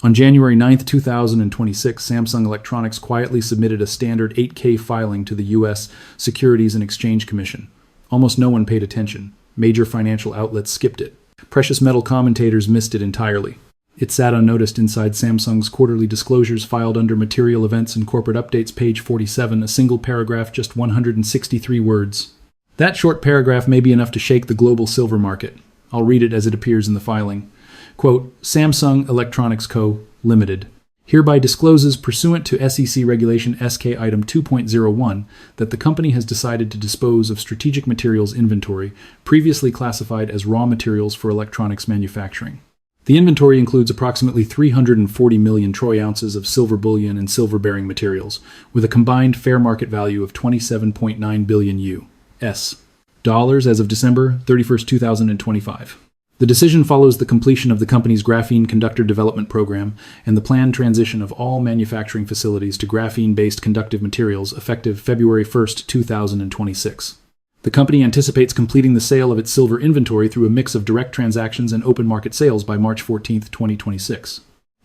On January 9, 2026, Samsung Electronics quietly submitted a standard 8K filing to the U.S. Securities and Exchange Commission. Almost no one paid attention. Major financial outlets skipped it. Precious metal commentators missed it entirely. It sat unnoticed inside Samsung's quarterly disclosures filed under Material Events and Corporate Updates, page 47, a single paragraph, just 163 words. That short paragraph may be enough to shake the global silver market. I'll read it as it appears in the filing. Quote, Samsung Electronics Co., Limited, hereby discloses pursuant to SEC Regulation SK Item 2.01 that the company has decided to dispose of strategic materials inventory previously classified as raw materials for electronics manufacturing. The inventory includes approximately 340 million troy ounces of silver bullion and silver-bearing materials, with a combined fair market value of 27.9 billion U.S. dollars as of December 31, 2025. The decision follows the completion of the company's graphene conductor development program and the planned transition of all manufacturing facilities to graphene-based conductive materials effective February 1, 2026. The company anticipates completing the sale of its silver inventory through a mix of direct transactions and open market sales by March 14, 2026.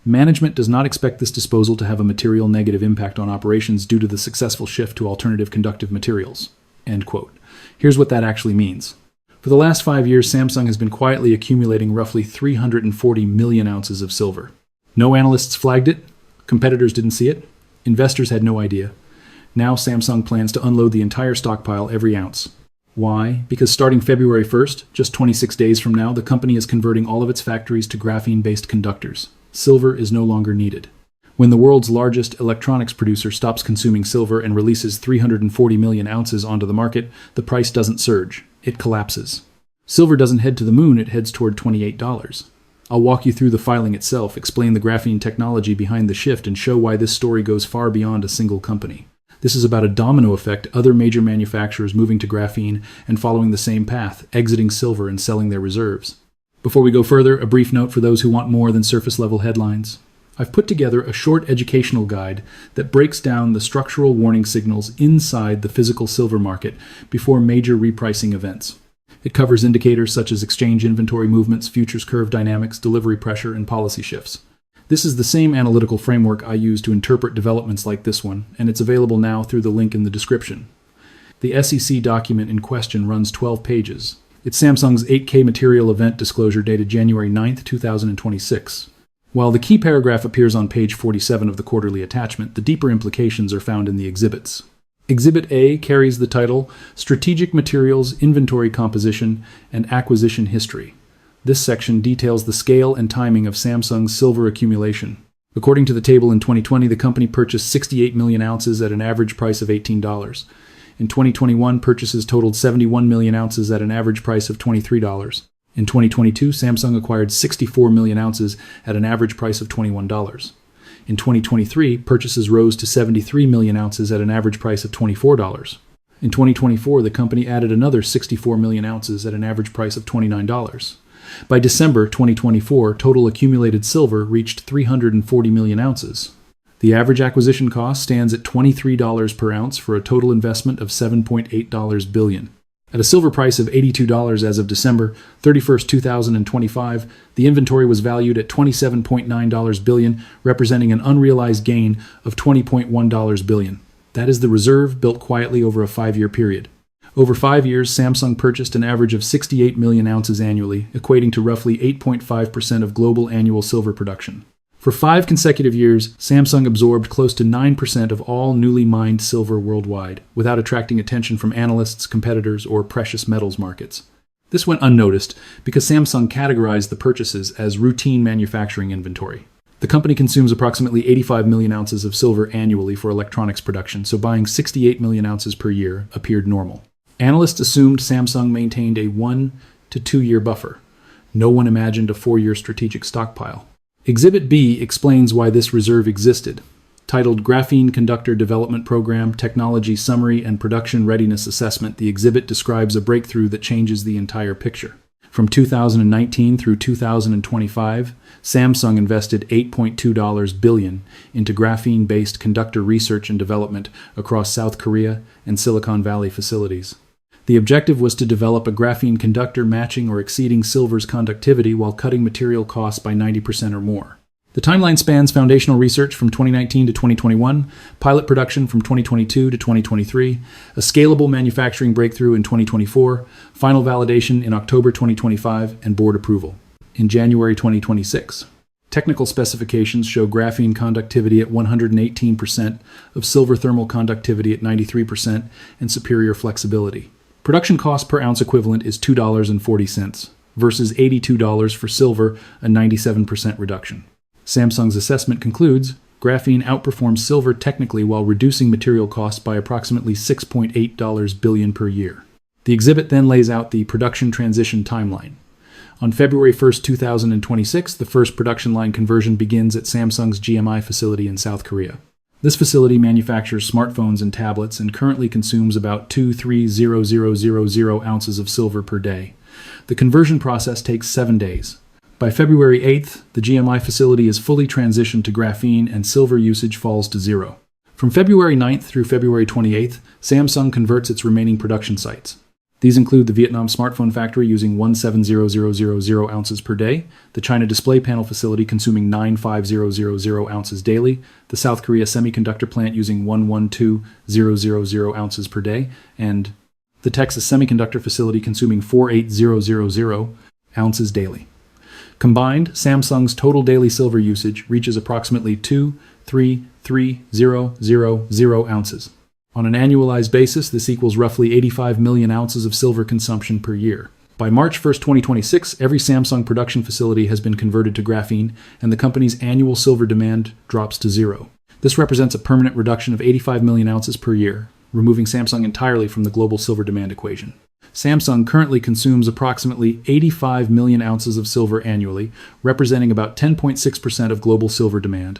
Management does not expect this disposal to have a material negative impact on operations due to the successful shift to alternative conductive materials. End quote. Here's what that actually means. For the last 5 years, Samsung has been quietly accumulating roughly 340 million ounces of silver. No analysts flagged it, competitors didn't see it, investors had no idea. Now Samsung plans to unload the entire stockpile every ounce. Why? Because starting February 1st, just 26 days from now, the company is converting all of its factories to graphene-based conductors. Silver is no longer needed. When the world's largest electronics producer stops consuming silver and releases 340 million ounces onto the market, the price doesn't surge. It collapses. Silver doesn't head to the moon, it heads toward $28. I'll walk you through the filing itself, explain the graphene technology behind the shift, and show why this story goes far beyond a single company. This is about a domino effect, other major manufacturers moving to graphene and following the same path, exiting silver and selling their reserves. Before we go further, a brief note for those who want more than surface-level headlines. I've put together a short educational guide that breaks down the structural warning signals inside the physical silver market before major repricing events. It covers indicators such as exchange inventory movements, futures curve dynamics, delivery pressure, and policy shifts. This is the same analytical framework I use to interpret developments like this one, and it's available now through the link in the description. The SEC document in question runs 12 pages. It's Samsung's 8K material event disclosure dated January 9, 2026. While the key paragraph appears on page 47 of the quarterly attachment, the deeper implications are found in the exhibits. Exhibit A carries the title Strategic Materials Inventory Composition and Acquisition History. This section details the scale and timing of Samsung's silver accumulation. According to the table in 2020, the company purchased 68 million ounces at an average price of $18. In 2021, purchases totaled 71 million ounces at an average price of $23. In 2022, Samsung acquired 64 million ounces at an average price of $21. In 2023, purchases rose to 73 million ounces at an average price of $24. In 2024, the company added another 64 million ounces at an average price of $29. By December 2024, total accumulated silver reached 340 million ounces. The average acquisition cost stands at $23 per ounce for a total investment of $7.8 billion. At a silver price of $82 as of December 31, 2025, the inventory was valued at $27.9 billion, representing an unrealized gain of $20.1 billion. That is the reserve built quietly over a 5-year period. Over 5 years, Samsung purchased an average of 68 million ounces annually, equating to roughly 8.5% of global annual silver production. For 5 consecutive years, Samsung absorbed close to 9% of all newly mined silver worldwide, without attracting attention from analysts, competitors, or precious metals markets. This went unnoticed because Samsung categorized the purchases as routine manufacturing inventory. The company consumes approximately 85 million ounces of silver annually for electronics production, so buying 68 million ounces per year appeared normal. Analysts assumed Samsung maintained a 1 to 2 year buffer. No one imagined a 4-year strategic stockpile. Exhibit B explains why this reserve existed. Titled Graphene Conductor Development Program, Technology Summary and Production Readiness Assessment, the exhibit describes a breakthrough that changes the entire picture. From 2019 through 2025, Samsung invested $8.2 billion into graphene-based conductor research and development across South Korea and Silicon Valley facilities. The objective was to develop a graphene conductor matching or exceeding silver's conductivity while cutting material costs by 90% or more. The timeline spans foundational research from 2019 to 2021, pilot production from 2022 to 2023, a scalable manufacturing breakthrough in 2024, final validation in October 2025, and board approval in January 2026. Technical specifications show graphene conductivity at 118%, of silver thermal conductivity at 93%, and superior flexibility. Production cost per ounce equivalent is $2.40 versus $82 for silver, a 97% reduction. Samsung's assessment concludes, graphene outperforms silver technically while reducing material costs by approximately $6.8 billion per year. The exhibit then lays out the production transition timeline. On February 1, 2026, the first production line conversion begins at Samsung's GMI facility in South Korea. This facility manufactures smartphones and tablets and currently consumes about 230,000 ounces of silver per day. The conversion process takes 7 days. By February 8th, the GMI facility is fully transitioned to graphene and silver usage falls to zero. From February 9th through February 28th, Samsung converts its remaining production sites. These include the Vietnam smartphone factory using 170000 ounces per day, the China display panel facility consuming 95000 ounces daily, the South Korea semiconductor plant using 112000 ounces per day, and the Texas semiconductor facility consuming 48000 ounces daily. Combined, Samsung's total daily silver usage reaches approximately 233,000 ounces. On an annualized basis, this equals roughly 85 million ounces of silver consumption per year. By March 1, 2026, every Samsung production facility has been converted to graphene, and the company's annual silver demand drops to zero. This represents a permanent reduction of 85 million ounces per year, removing Samsung entirely from the global silver demand equation. Samsung currently consumes approximately 85 million ounces of silver annually, representing about 10.6% of global silver demand.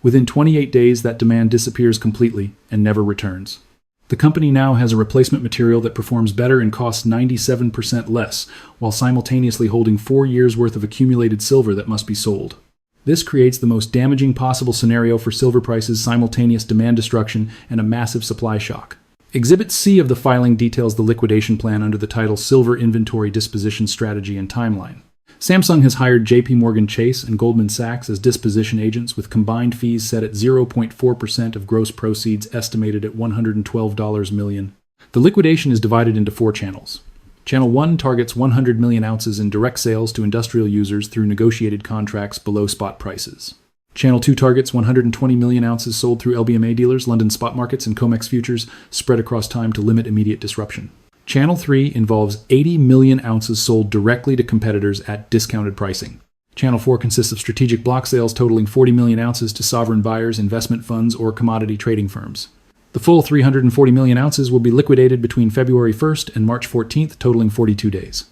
Within 28 days, that demand disappears completely and never returns. The company now has a replacement material that performs better and costs 97% less, while simultaneously holding 4 years' worth of accumulated silver that must be sold. This creates the most damaging possible scenario for silver prices, simultaneous demand destruction, and a massive supply shock. Exhibit C of the filing details the liquidation plan under the title Silver Inventory Disposition Strategy and Timeline. Samsung has hired J.P. Morgan Chase and Goldman Sachs as disposition agents with combined fees set at 0.4% of gross proceeds estimated at $112 million. The liquidation is divided into 4 channels. Channel 1 targets 100 million ounces in direct sales to industrial users through negotiated contracts below spot prices. Channel 2 targets 120 million ounces sold through LBMA dealers, London spot markets, and COMEX futures spread across time to limit immediate disruption. Channel 3 involves 80 million ounces sold directly to competitors at discounted pricing. Channel 4 consists of strategic block sales totaling 40 million ounces to sovereign buyers, investment funds, or commodity trading firms. The full 340 million ounces will be liquidated between February 1st and March 14th, totaling 42 days.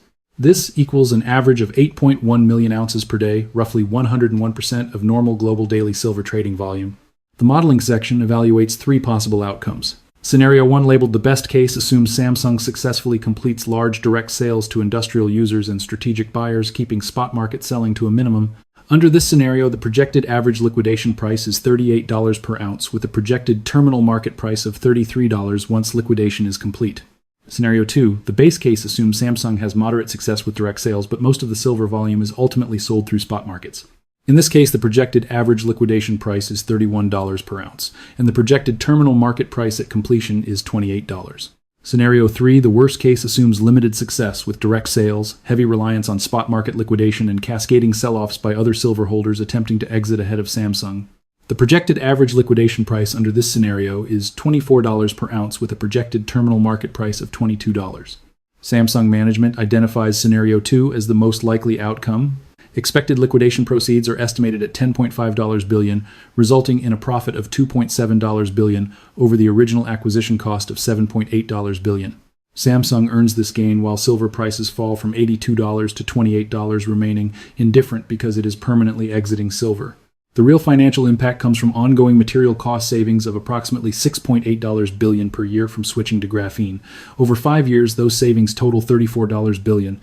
This equals an average of 8.1 million ounces per day, roughly 101% of normal global daily silver trading volume. The modeling section evaluates 3 possible outcomes. Scenario 1, labeled the best case, assumes Samsung successfully completes large direct sales to industrial users and strategic buyers, keeping spot market selling to a minimum. Under this scenario, the projected average liquidation price is $38 per ounce, with a projected terminal market price of $33 once liquidation is complete. Scenario 2, the base case assumes Samsung has moderate success with direct sales, but most of the silver volume is ultimately sold through spot markets. In this case, the projected average liquidation price is $31 per ounce, and the projected terminal market price at completion is $28. Scenario 3, the worst case assumes limited success with direct sales, heavy reliance on spot market liquidation, and cascading sell-offs by other silver holders attempting to exit ahead of Samsung. The projected average liquidation price under this scenario is $24 per ounce with a projected terminal market price of $22. Samsung management identifies Scenario 2 as the most likely outcome. Expected liquidation proceeds are estimated at $10.5 billion, resulting in a profit of $2.7 billion over the original acquisition cost of $7.8 billion. Samsung earns this gain while silver prices fall from $82 to $28, remaining indifferent because it is permanently exiting silver. The real financial impact comes from ongoing material cost savings of approximately $6.8 billion per year from switching to graphene. Over 5 years, those savings total $34 billion.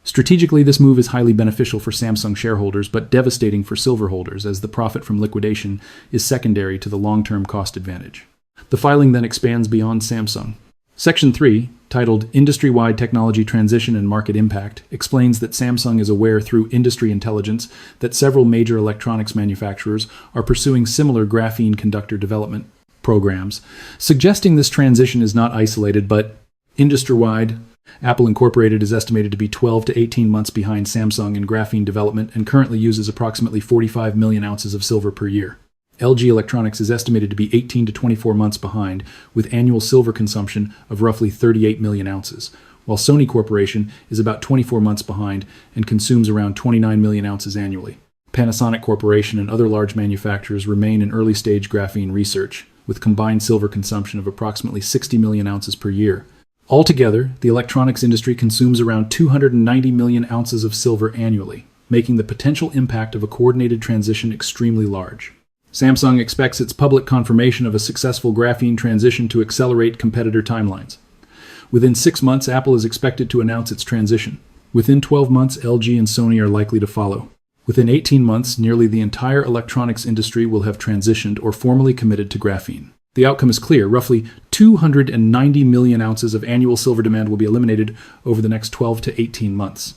Strategically, this move is highly beneficial for Samsung shareholders, but devastating for silver holders, as the profit from liquidation is secondary to the long-term cost advantage. The filing then expands beyond Samsung. Section 3, titled Industry-Wide Technology Transition and Market Impact, explains that Samsung is aware through industry intelligence that several major electronics manufacturers are pursuing similar graphene conductor development programs, suggesting this transition is not isolated but industry-wide. Apple Incorporated is estimated to be 12 to 18 months behind Samsung in graphene development and currently uses approximately 45 million ounces of silver per year. LG Electronics is estimated to be 18 to 24 months behind, with annual silver consumption of roughly 38 million ounces, while Sony Corporation is about 24 months behind and consumes around 29 million ounces annually. Panasonic Corporation and other large manufacturers remain in early-stage graphene research, with combined silver consumption of approximately 60 million ounces per year. Altogether, the electronics industry consumes around 290 million ounces of silver annually, making the potential impact of a coordinated transition extremely large. Samsung expects its public confirmation of a successful graphene transition to accelerate competitor timelines. Within 6 months, Apple is expected to announce its transition. Within 12 months, LG and Sony are likely to follow. Within 18 months, nearly the entire electronics industry will have transitioned or formally committed to graphene. The outcome is clear. Roughly 290 million ounces of annual silver demand will be eliminated over the next 12 to 18 months.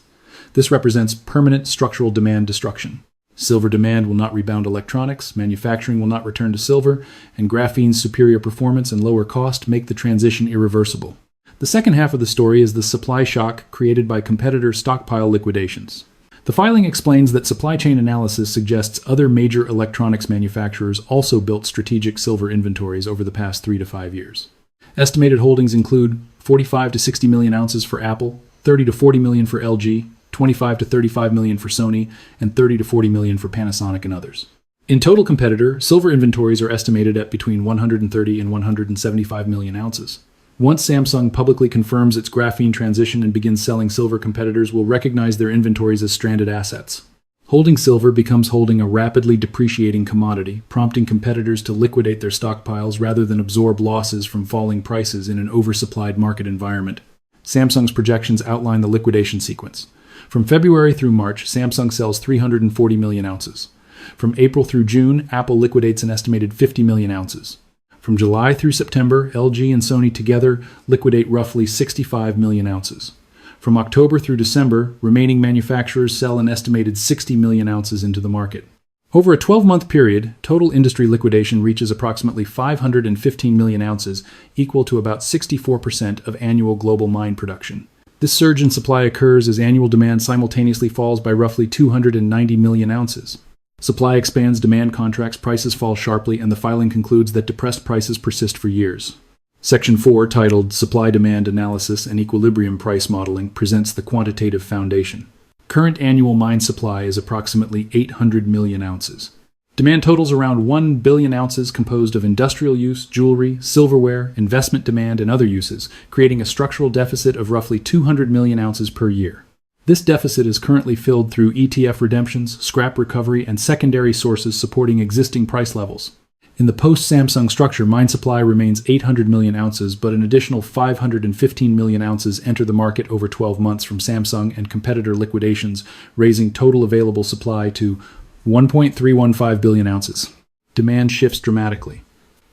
This represents permanent structural demand destruction. Silver demand will not rebound electronics, manufacturing will not return to silver, and graphene's superior performance and lower cost make the transition irreversible. The second half of the story is the supply shock created by competitor stockpile liquidations. The filing explains that supply chain analysis suggests other major electronics manufacturers also built strategic silver inventories over the past 3 to 5 years. Estimated holdings include 45 to 60 million ounces for Apple, 30 to 40 million for LG, 25 to 35 million for Sony, and 30 to 40 million for Panasonic and others. In total competitor, silver inventories are estimated at between 130 and 175 million ounces. Once Samsung publicly confirms its graphene transition and begins selling silver, competitors will recognize their inventories as stranded assets. Holding silver becomes holding a rapidly depreciating commodity, prompting competitors to liquidate their stockpiles rather than absorb losses from falling prices in an oversupplied market environment. Samsung's projections outline the liquidation sequence. From February through March, Samsung sells 340 million ounces. From April through June, Apple liquidates an estimated 50 million ounces. From July through September, LG and Sony together liquidate roughly 65 million ounces. From October through December, remaining manufacturers sell an estimated 60 million ounces into the market. Over a 12-month period, total industry liquidation reaches approximately 515 million ounces, equal to about 64% of annual global mine production. This surge in supply occurs as annual demand simultaneously falls by roughly 290 million ounces. Supply expands, demand contracts, prices fall sharply, and the filing concludes that depressed prices persist for years. Section 4, titled Supply-Demand Analysis and Equilibrium Price Modeling, presents the quantitative foundation. Current annual mine supply is approximately 800 million ounces. Demand totals around 1 billion ounces composed of industrial use, jewelry, silverware, investment demand, and other uses, creating a structural deficit of roughly 200 million ounces per year. This deficit is currently filled through ETF redemptions, scrap recovery, and secondary sources supporting existing price levels. In the post-Samsung structure, mine supply remains 800 million ounces, but an additional 515 million ounces enter the market over 12 months from Samsung and competitor liquidations, raising total available supply to 1.315 billion ounces. Demand shifts dramatically.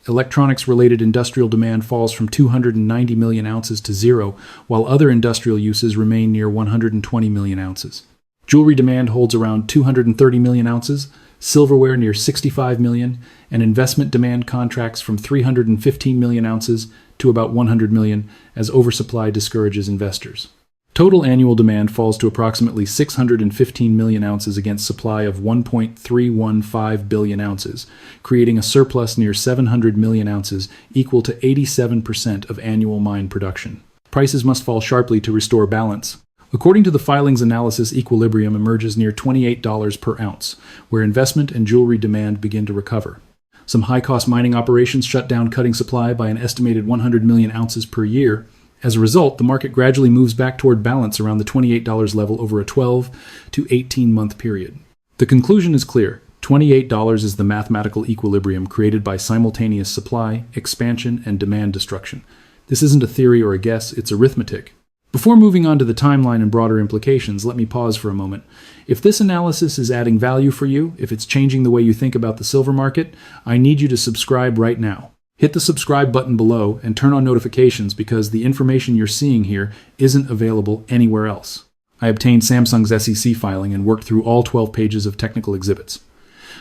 Electronics-related industrial demand falls from 290 million ounces to zero, while other industrial uses remain near 120 million ounces. Jewelry demand holds around 230 million ounces, silverware near 65 million, and investment demand contracts from 315 million ounces to about 100 million as oversupply discourages investors. Total annual demand falls to approximately 615 million ounces against supply of 1.315 billion ounces, creating a surplus near 700 million ounces, equal to 87% of annual mine production. Prices must fall sharply to restore balance. According to the filing's analysis, equilibrium emerges near $28 per ounce, where investment and jewelry demand begin to recover. Some high-cost mining operations shut down, cutting supply by an estimated 100 million ounces per year. As a result, the market gradually moves back toward balance around the $28 level over a 12 to 18-month period. The conclusion is clear. $28 is the mathematical equilibrium created by simultaneous supply, expansion, and demand destruction. This isn't a theory or a guess, it's arithmetic. Before moving on to the timeline and broader implications, let me pause for a moment. If this analysis is adding value for you, if it's changing the way you think about the silver market, I need you to subscribe right now. Hit the subscribe button below and turn on notifications because the information you're seeing here isn't available anywhere else. I obtained Samsung's SEC filing and worked through all 12 pages of technical exhibits.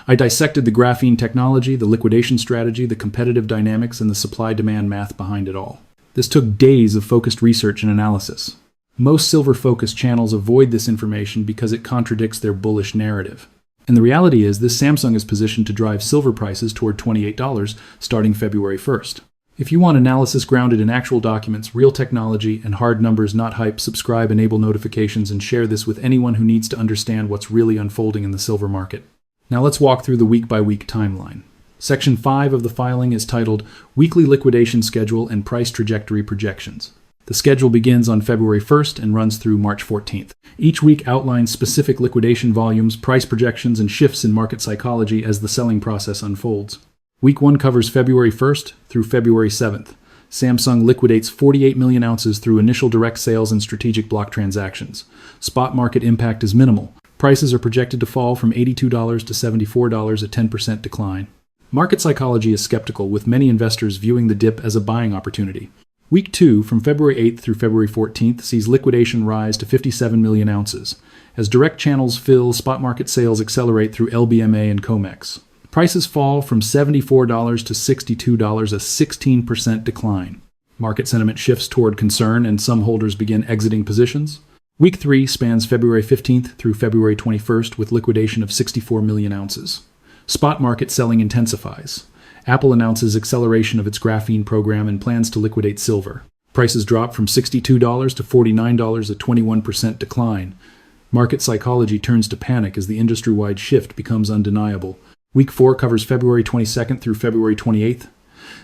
I dissected the graphene technology, the liquidation strategy, the competitive dynamics, and the supply-demand math behind it all. This took days of focused research and analysis. Most silver-focused channels avoid this information because it contradicts their bullish narrative. And the reality is, this Samsung is positioned to drive silver prices toward $28 starting February 1st. If you want analysis grounded in actual documents, real technology, and hard numbers, not hype, subscribe, enable notifications, and share this with anyone who needs to understand what's really unfolding in the silver market. Now let's walk through the week-by-week timeline. Section 5 of the filing is titled Weekly Liquidation Schedule and Price Trajectory Projections. The schedule begins on February 1st and runs through March 14th. Each week outlines specific liquidation volumes, price projections, and shifts in market psychology as the selling process unfolds. Week 1 covers February 1st through February 7th. Samsung liquidates 48 million ounces through initial direct sales and strategic block transactions. Spot market impact is minimal. Prices are projected to fall from $82 to $74, a 10% decline. Market psychology is skeptical, with many investors viewing the dip as a buying opportunity. Week 2, from February 8th through February 14th, sees liquidation rise to 57 million ounces. As direct channels fill, spot market sales accelerate through LBMA and COMEX. Prices fall from $74 to $62, a 16% decline. Market sentiment shifts toward concern, and some holders begin exiting positions. Week 3 spans February 15th through February 21st with liquidation of 64 million ounces. Spot market selling intensifies. Apple announces acceleration of its graphene program and plans to liquidate silver. Prices drop from $62 to $49, a 21% decline. Market psychology turns to panic as the industry-wide shift becomes undeniable. Week 4 covers February 22nd through February 28th.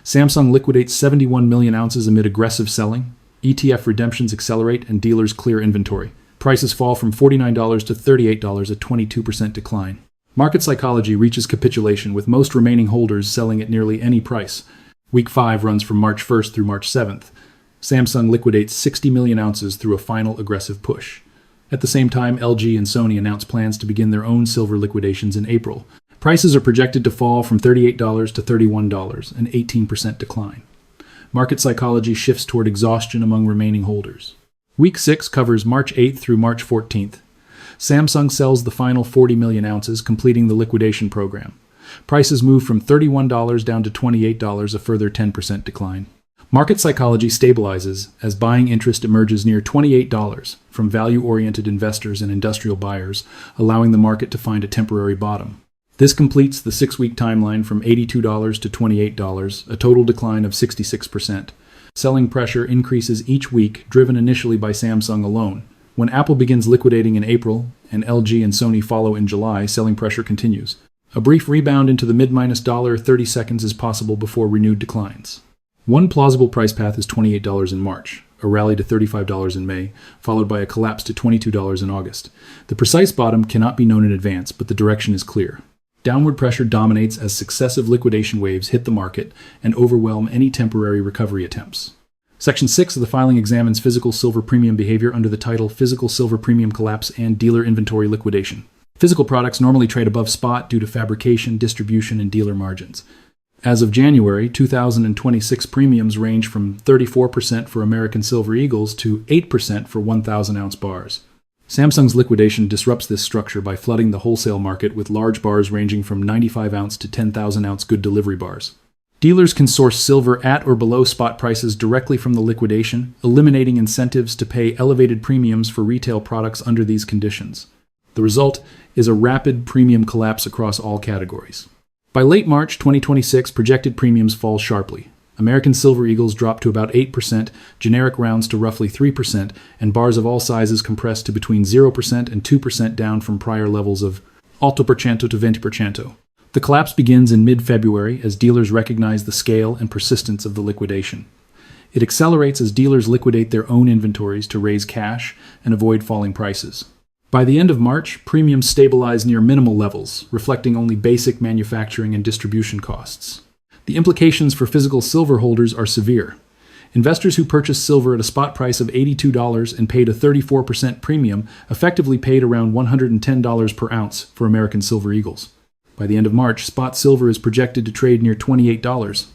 Samsung liquidates 71 million ounces amid aggressive selling. ETF redemptions accelerate and dealers clear inventory. Prices fall from $49 to $38, a 22% decline. Market psychology reaches capitulation, with most remaining holders selling at nearly any price. Week 5 runs from March 1st through March 7th. Samsung liquidates 60 million ounces through a final aggressive push. At the same time, LG and Sony announce plans to begin their own silver liquidations in April. Prices are projected to fall from $38 to $31, an 18% decline. Market psychology shifts toward exhaustion among remaining holders. Week 6 covers March 8th through March 14th. Samsung sells the final 40 million ounces, completing the liquidation program. Prices move from $31 down to $28, a further 10% decline. Market psychology stabilizes as buying interest emerges near $28 from value-oriented investors and industrial buyers, allowing the market to find a temporary bottom. This completes the 6-week timeline from $82 to $28, a total decline of 66%. Selling pressure increases each week, driven initially by Samsung alone. When Apple begins liquidating in April and LG and Sony follow in July, selling pressure continues. A brief rebound into the mid-$30 seconds is possible before renewed declines. One plausible price path is $28 in March, a rally to $35 in May, followed by a collapse to $22 in August. The precise bottom cannot be known in advance, but the direction is clear. Downward pressure dominates as successive liquidation waves hit the market and overwhelm any temporary recovery attempts. Section 6 of the filing examines physical silver premium behavior under the title Physical Silver Premium Collapse and Dealer Inventory Liquidation. Physical products normally trade above spot due to fabrication, distribution, and dealer margins. As of January, 2026 premiums range from 34% for American Silver Eagles to 8% for 1,000-ounce bars. Samsung's liquidation disrupts this structure by flooding the wholesale market with large bars ranging from 95-ounce to 10,000-ounce good delivery bars. Dealers can source silver at or below spot prices directly from the liquidation, eliminating incentives to pay elevated premiums for retail products under these conditions. The result is a rapid premium collapse across all categories. By late March 2026, projected premiums fall sharply. American Silver Eagles drop to about 8%, generic rounds to roughly 3%, and bars of all sizes compress to between 0% and 2% down from prior levels of 8% to 20%. The collapse begins in mid-February as dealers recognize the scale and persistence of the liquidation. It accelerates as dealers liquidate their own inventories to raise cash and avoid falling prices. By the end of March, premiums stabilize near minimal levels, reflecting only basic manufacturing and distribution costs. The implications for physical silver holders are severe. Investors who purchased silver at a spot price of $82 and paid a 34% premium effectively paid around $110 per ounce for American Silver Eagles. By the end of March, spot silver is projected to trade near $28.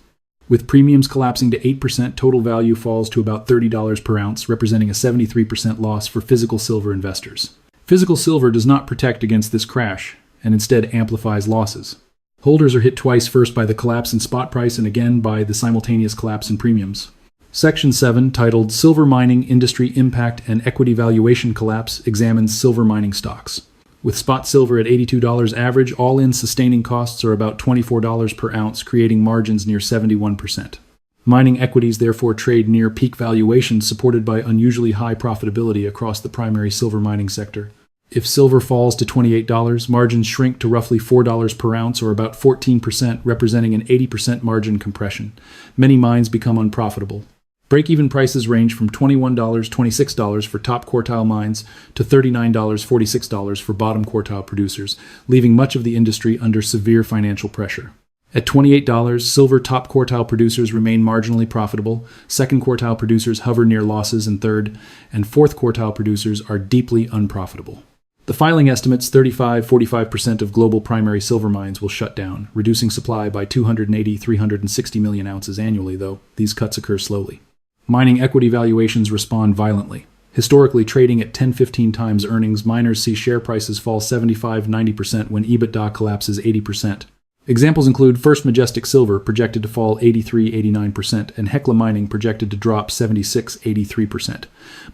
With premiums collapsing to 8%, total value falls to about $30 per ounce, representing a 73% loss for physical silver investors. Physical silver does not protect against this crash, and instead amplifies losses. Holders are hit twice, first by the collapse in spot price and again by the simultaneous collapse in premiums. Section 7, titled Silver Mining Industry Impact and Equity Valuation Collapse, examines silver mining stocks. With spot silver at $82 average, all-in sustaining costs are about $24 per ounce, creating margins near 71%. Mining equities therefore trade near peak valuations, supported by unusually high profitability across the primary silver mining sector. If silver falls to $28, margins shrink to roughly $4 per ounce, or about 14%, representing an 80% margin compression. Many mines become unprofitable. Break-even prices range from $21, $26 for top quartile mines to $39, $46 for bottom quartile producers, leaving much of the industry under severe financial pressure. At $28, silver top quartile producers remain marginally profitable, second quartile producers hover near losses, and third and fourth quartile producers are deeply unprofitable. The filing estimates 35-45% of global primary silver mines will shut down, reducing supply by 360 million ounces annually, though these cuts occur slowly. Mining equity valuations respond violently. Historically, trading at 10-15 times earnings, miners see share prices fall 75-90% when EBITDA collapses 80%. Examples include First Majestic Silver, projected to fall 83-89%, and Hecla Mining, projected to drop 76-83%.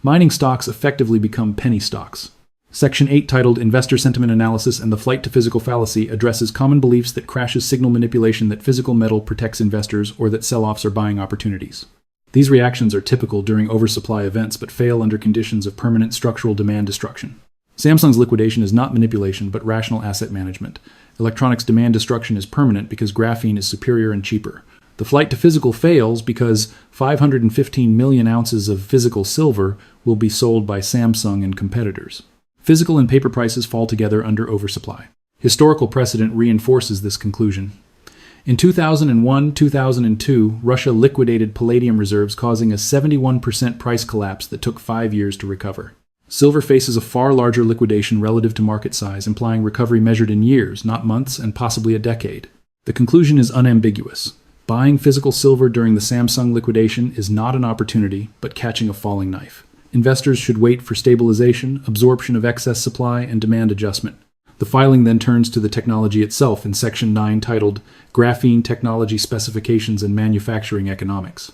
Mining stocks effectively become penny stocks. Section 8, titled Investor Sentiment Analysis and the Flight to Physical Fallacy, addresses common beliefs that crashes signal manipulation, that physical metal protects investors, or that sell-offs are buying opportunities. These reactions are typical during oversupply events, but fail under conditions of permanent structural demand destruction. Samsung's liquidation is not manipulation, but rational asset management. Electronics demand destruction is permanent because graphene is superior and cheaper. The flight to physical fails because 515 million ounces of physical silver will be sold by Samsung and competitors. Physical and paper prices fall together under oversupply. Historical precedent reinforces this conclusion. In 2001-2002, Russia liquidated palladium reserves, causing a 71% price collapse that took 5 years to recover. Silver faces a far larger liquidation relative to market size, implying recovery measured in years, not months, and possibly a decade. The conclusion is unambiguous. Buying physical silver during the Samsung liquidation is not an opportunity, but catching a falling knife. Investors should wait for stabilization, absorption of excess supply, and demand adjustment. The filing then turns to the technology itself in Section 9, titled Graphene Technology Specifications and Manufacturing Economics.